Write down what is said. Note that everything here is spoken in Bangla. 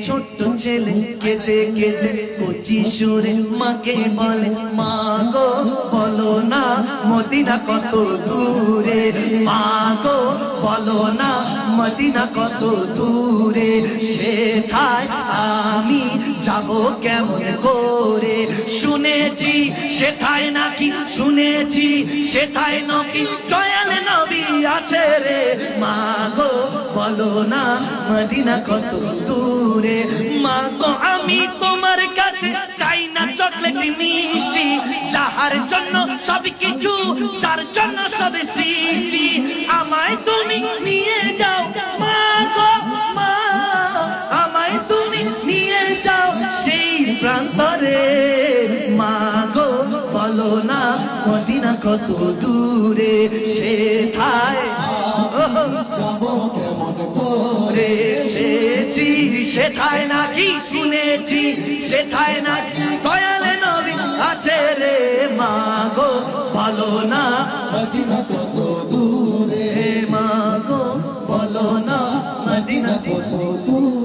ছোট্ট ছেলে কেঁদে কেঁদে কচি সুরে মাকে বলে, মা গো বলো না মদিনা কত দূরে, মা গো বলো না মদিনা কত দূরে, সেথায় আমি যাব কেমন করে। শুনেছি সেথায় নাকি, শুনেছি সেথায় নাকি দয়াল নবী আছে রে, মা গো বলো না মদিনা কত দূরে। মা গো আমি তোমার কাছে চাই না চকলেট মিষ্টি, যাহার জন্য সব কিছু, যার জন্য সব সৃষ্টি, আমায় তুমি নিয়ে যাও মা গো, মা আমায় তুমি নিয়ে যাও সেই প্রান্তরে, মা গো বলো না মদিনা কত দূরে, সেথায় যাব কেমন করে। সেছি সেথায় নাকি, শুনেছি সেথায় নাকি দয়াল নবী আছে রে, মা গো বলো না মদিনা কত দূরে, মা গো বলো না মদিনা কত দূরে।